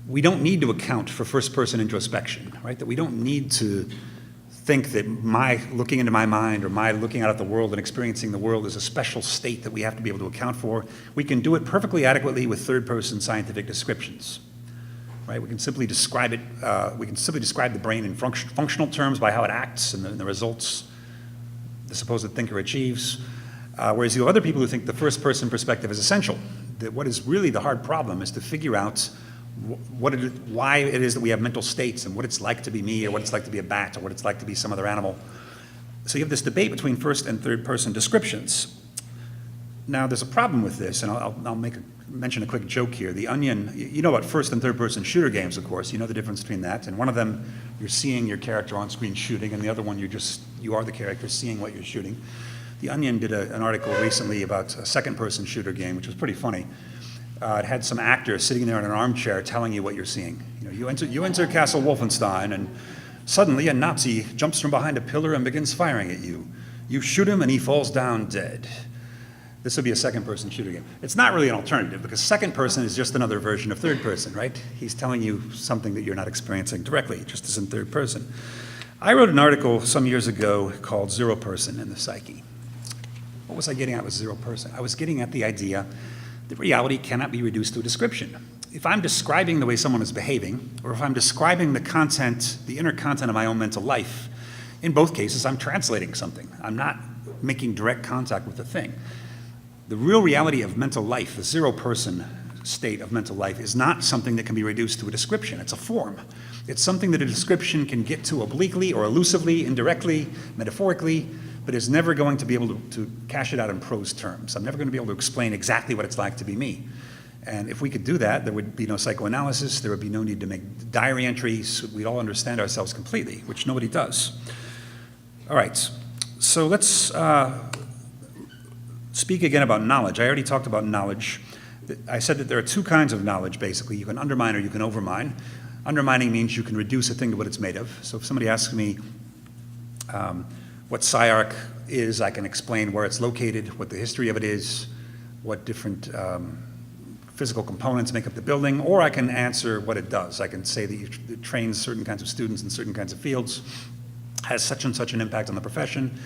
we don't need to account for first person introspection, right? That we don't need to think that my looking into my mind or my looking out at the world and experiencing the world is a special state that we have to be able to account for. We can do it perfectly adequately with third person scientific descriptions. Right? We can simply describe it. We can simply describe the brain in functional terms by how it acts and the results the supposed thinker achieves. Whereas you have other people who think the first-person perspective is essential. That what is really the hard problem is to figure out why it is that we have mental states and what it's like to be me, or what it's like to be a bat, or what it's like to be some other animal. So you have this debate between first and third-person descriptions. Now, there's a problem with this, and I'll mention a quick joke here. The Onion, you know about first and third-person shooter games, of course. You know the difference between that. And one of them, you're seeing your character on screen shooting, and the other one, you are the character seeing what you're shooting. The Onion did an article recently about a second-person shooter game, which was pretty funny. It had some actor sitting there in an armchair telling you what you're seeing. You enter Castle Wolfenstein, and suddenly a Nazi jumps from behind a pillar and begins firing at you. You shoot him, and he falls down dead. This would be a second-person shooter game. It's not really an alternative, because second person is just another version of third person, right? He's telling you something that you're not experiencing directly, just as in third person. I wrote an article some years ago called Zero Person in the Psyche. What was I getting at with zero person? I was getting at the idea that reality cannot be reduced to a description. If I'm describing the way someone is behaving, or if I'm describing the content, the inner content of my own mental life, in both cases, I'm translating something. I'm not making direct contact with the thing. The real reality of mental life, the zero-person state of mental life, is not something that can be reduced to a description. It's a form. It's something that a description can get to obliquely or elusively, indirectly, metaphorically, but is never going to be able to cash it out in prose terms. I'm never going to be able to explain exactly what it's like to be me. And if we could do that, there would be no psychoanalysis, there would be no need to make diary entries, we'd all understand ourselves completely, which nobody does. All right, so let's speak again about knowledge. I already talked about knowledge. I said that there are two kinds of knowledge, basically. You can undermine or you can overmine. Undermining means you can reduce a thing to what it's made of. So if somebody asks me what SCI-Arc is, I can explain where it's located, what the history of it is, what different physical components make up the building, or I can answer what it does. I can say that it trains certain kinds of students in certain kinds of fields, has such and such an impact on the profession.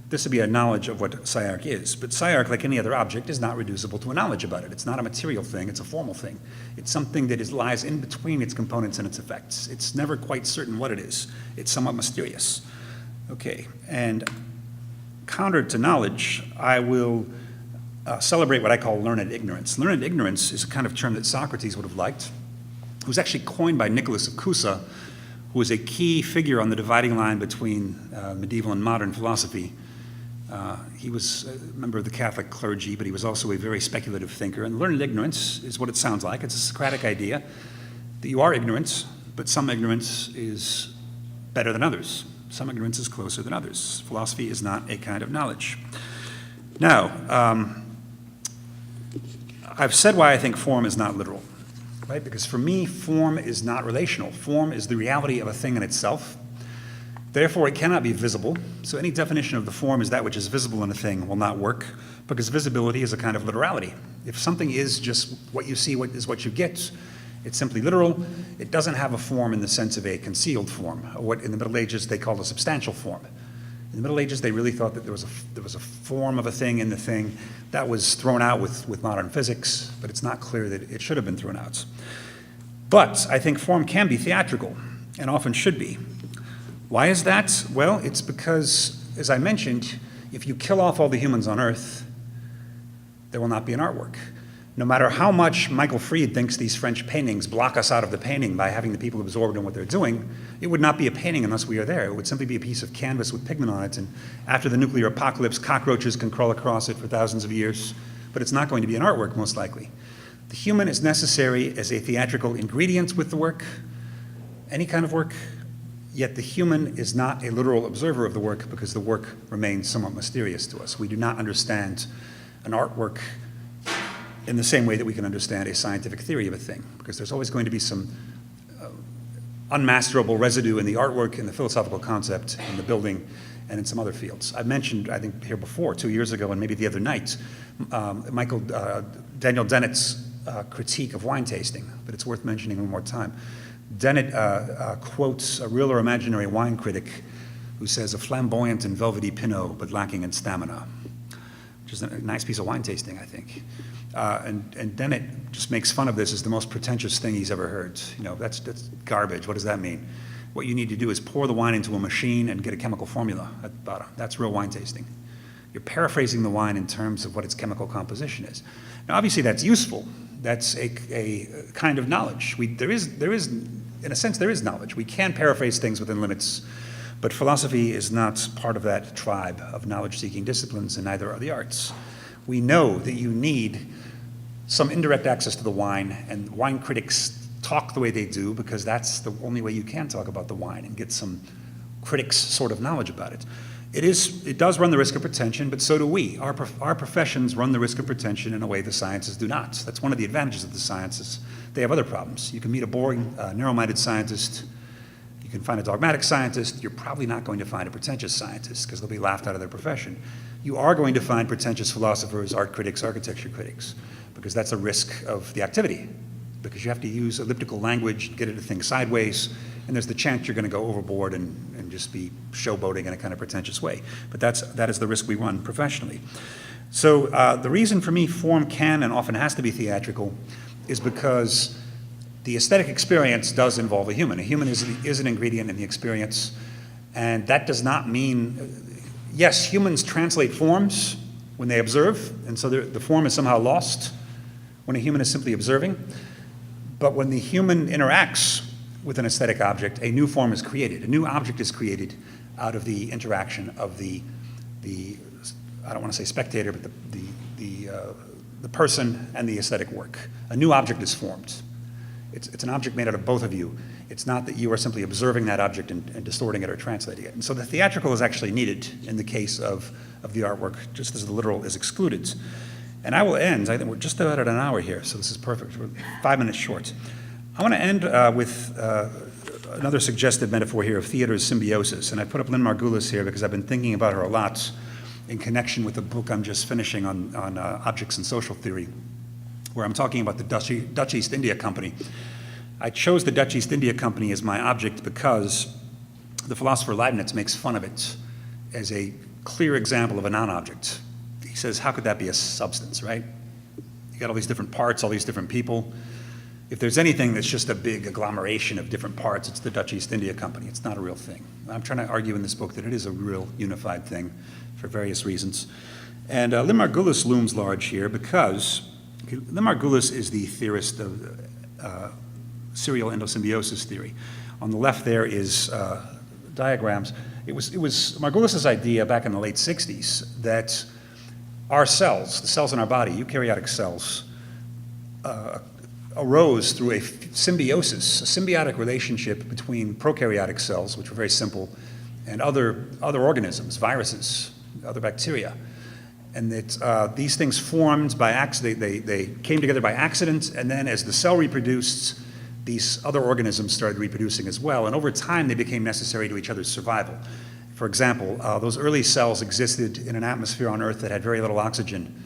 This would be a knowledge of what SCI-Arc is. But SCI-Arc, like any other object, is not reducible to a knowledge about it. It's not a material thing, it's a formal thing. It's something that lies in between its components and its effects. It's never quite certain what it is. It's somewhat mysterious. Okay, and counter to knowledge, I will celebrate what I call learned ignorance. Learned ignorance is a kind of term that Socrates would have liked. It was actually coined by Nicholas of Cusa, who was a key figure on the dividing line between medieval and modern philosophy. He was a member of the Catholic clergy, but he was also a very speculative thinker. And learned ignorance is what it sounds like. It's a Socratic idea that you are ignorant, but some ignorance is better than others. Some ignorance is closer than others. Philosophy is not a kind of knowledge. Now, I've said why I think form is not literal, right? Because for me, form is not relational. Form is the reality of a thing in itself. Therefore, it cannot be visible. So any definition of the form as that which is visible in a thing will not work, because visibility is a kind of literality. If something is just what you see, what is what you get, it's simply literal. It doesn't have a form in the sense of a concealed form, or what in the Middle Ages they called a substantial form. In the Middle Ages, they really thought that there was a form of a thing in the thing. That was thrown out with modern physics, but it's not clear that it should have been thrown out. But I think form can be theatrical, and often should be. Why is that? Well, it's because, as I mentioned, if you kill off all the humans on Earth, there will not be an artwork. No matter how much Michael Fried thinks these French paintings block us out of the painting by having the people absorbed in what they're doing, it would not be a painting unless we are there. It would simply be a piece of canvas with pigment on it, and after the nuclear apocalypse, cockroaches can crawl across it for thousands of years, but it's not going to be an artwork, most likely. The human is necessary as a theatrical ingredient with the work, any kind of work, yet the human is not a literal observer of the work because the work remains somewhat mysterious to us. We do not understand an artwork in the same way that we can understand a scientific theory of a thing, because there's always going to be some unmasterable residue in the artwork, in the philosophical concept, in the building, and in some other fields. I've mentioned, I think, here before, 2 years ago, and maybe the other night, Daniel Dennett's critique of wine tasting, but it's worth mentioning one more time. Dennett quotes a real or imaginary wine critic who says, "A flamboyant and velvety Pinot, but lacking in stamina," which is a nice piece of wine tasting, I think. And Dennett just makes fun of this as the most pretentious thing he's ever heard. You know, that's garbage. What does that mean? What you need to do is pour the wine into a machine and get a chemical formula at the bottom. That's real wine tasting. You're paraphrasing the wine in terms of what its chemical composition is. Now, obviously, that's useful. That's a kind of knowledge. There is, in a sense, there is knowledge. We can paraphrase things within limits, but philosophy is not part of that tribe of knowledge-seeking disciplines, and neither are the arts. We know that you need some indirect access to the wine, and wine critics talk the way they do because that's the only way you can talk about the wine and get some critics sort of knowledge about it. It does run the risk of pretension, but so do we. Our professions run the risk of pretension in a way the sciences do not. That's one of the advantages of the sciences. They have other problems. You can meet a boring, narrow-minded scientist. You can find a dogmatic scientist. You're probably not going to find a pretentious scientist because they'll be laughed out of their profession. You are going to find pretentious philosophers, art critics, architecture critics, because that's a risk of the activity, because you have to use elliptical language, get it to think sideways, and there's the chance you're going to go overboard and just be showboating in a kind of pretentious way. But that is the risk we run professionally. So the reason for me form can and often has to be theatrical is because the aesthetic experience does involve a human. A human is an ingredient in the experience, and that does not mean, yes, humans translate forms when they observe, and so the form is somehow lost when a human is simply observing. But when the human interacts with an aesthetic object, a new form is created. A new object is created out of the interaction of the I don't want to say spectator, but the person and the aesthetic work. A new object is formed. It's an object made out of both of you. It's not that you are simply observing that object and distorting it or translating it. And so the theatrical is actually needed in the case of the artwork, just as the literal is excluded. And I will end, I think we're just about at an hour here, so this is perfect. We're 5 minutes short. I want to end with another suggested metaphor here of theater's symbiosis. And I put up Lynn Margulis here because I've been thinking about her a lot in connection with the book I'm just finishing on objects and social theory, where I'm talking about the Dutch East India Company. I chose the Dutch East India Company as my object because the philosopher Leibniz makes fun of it as a clear example of a non-object. He says, how could that be a substance, right? You got all these different parts, all these different people. If there's anything that's just a big agglomeration of different parts, it's the Dutch East India Company. It's not a real thing. I'm trying to argue in this book that it is a real unified thing for various reasons. And Lynn Margulis looms large here because Lynn Margulis is the theorist of serial endosymbiosis theory. On the left there is diagrams. It was Margulis's idea back in the late 60s that our cells, the cells in our body, eukaryotic cells, arose through a symbiosis, a symbiotic relationship between prokaryotic cells, which were very simple, and other organisms, viruses, other bacteria. And that these things formed by accident, they came together by accident, and then as the cell reproduced, these other organisms started reproducing as well, and over time they became necessary to each other's survival. For example, those early cells existed in an atmosphere on Earth that had very little oxygen.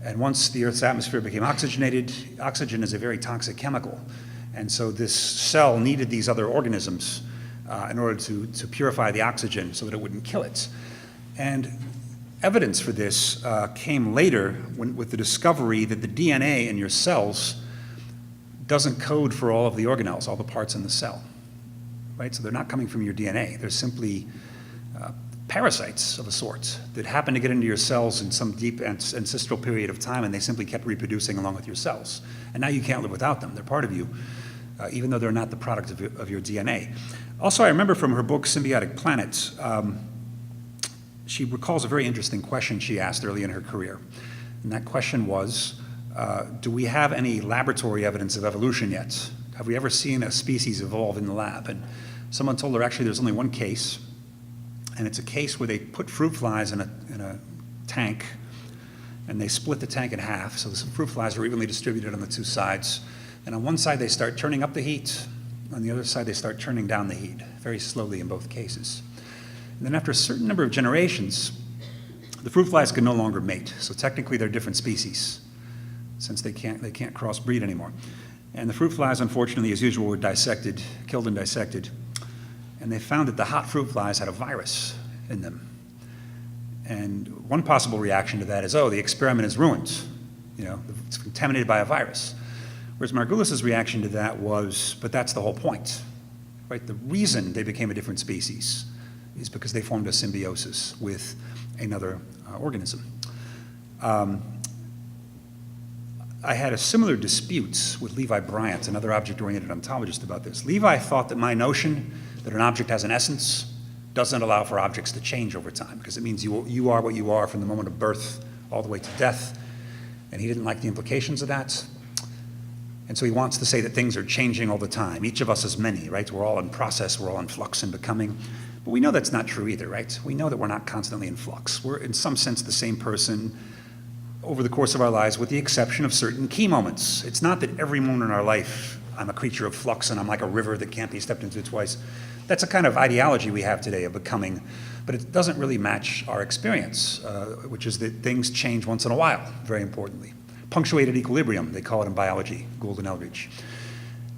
And once the Earth's atmosphere became oxygenated, oxygen is a very toxic chemical. And so this cell needed these other organisms in order to purify the oxygen so that it wouldn't kill it. And evidence for this came later with the discovery that the DNA in your cells doesn't code for all of the organelles, all the parts in the cell, right? So they're not coming from your DNA. They're simply parasites of a sort that happen to get into your cells in some deep ancestral period of time, and they simply kept reproducing along with your cells. And now you can't live without them. They're part of you, even though they're not the product of your DNA. Also, I remember from her book, Symbiotic Planets, she recalls a very interesting question she asked early in her career. And that question was, do we have any laboratory evidence of evolution yet? Have we ever seen a species evolve in the lab? And someone told her, actually, there's only one case. And it's a case where they put fruit flies in a tank, and they split the tank in half, so the fruit flies are evenly distributed on the two sides. And on one side, they start turning up the heat. On the other side, they start turning down the heat, very slowly in both cases. And then after a certain number of generations, the fruit flies can no longer mate. So technically, they're different species, since they can't crossbreed anymore. And the fruit flies, unfortunately, as usual, were killed and dissected. And they found that the hot fruit flies had a virus in them. And one possible reaction to that is, oh, the experiment is ruined. You know, it's contaminated by a virus. Whereas Margulis's reaction to that was, but that's the whole point, right? The reason they became a different species is because they formed a symbiosis with another organism. I had a similar dispute with Levi Bryant, another object-oriented ontologist, about this. Levi thought that my notion that an object has an essence doesn't allow for objects to change over time, because it means you are what you are from the moment of birth all the way to death, and he didn't like the implications of that. And so he wants to say that things are changing all the time. Each of us is many, right? We're all in process, we're all in flux and becoming. But we know that's not true either, right? We know that we're not constantly in flux. We're in some sense the same person over the course of our lives, with the exception of certain key moments. It's not that every moment in our life I'm a creature of flux and I'm like a river that can't be stepped into twice. That's a kind of ideology we have today of becoming, but it doesn't really match our experience, which is that things change once in a while, very importantly. Punctuated equilibrium, they call it in biology, Gould and Eldridge.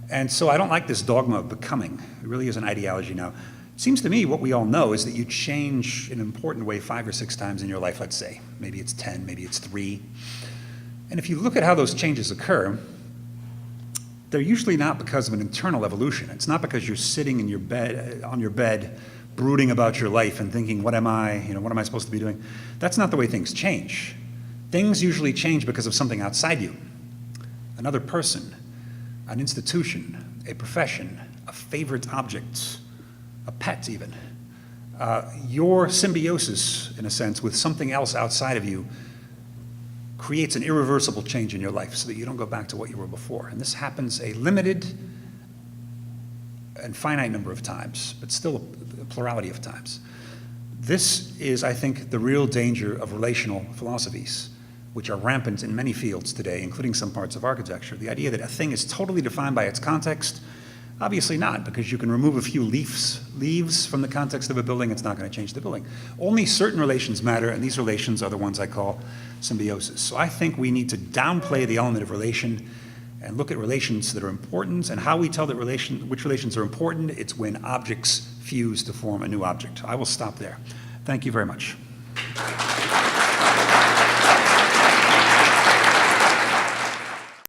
And so I don't like this dogma of becoming. It really is an ideology now. It seems to me what we all know is that you change in an important way 5 or 6 times in your life, let's say. Maybe it's 10, maybe it's 3. And if you look at how those changes occur, they're usually not because of an internal evolution. It's not because you're sitting in your bed, on your bed, brooding about your life and thinking, what am I supposed to be doing? That's not the way things change. Things usually change because of something outside you. Another person, an institution, a profession, a favorite object, a pet even. Your symbiosis, in a sense, with something else outside of you creates an irreversible change in your life so that you don't go back to what you were before. And this happens a limited and finite number of times, but still a plurality of times. This is, I think, the real danger of relational philosophies, which are rampant in many fields today, including some parts of architecture. The idea that a thing is totally defined by its context, obviously not, because you can remove a few leaves from the context of a building, it's not going to change the building. Only certain relations matter, and these relations are the ones I call symbiosis. So I think we need to downplay the element of relation and look at relations that are important, and how we tell that which relations are important, it's when objects fuse to form a new object. I will stop there. Thank you very much.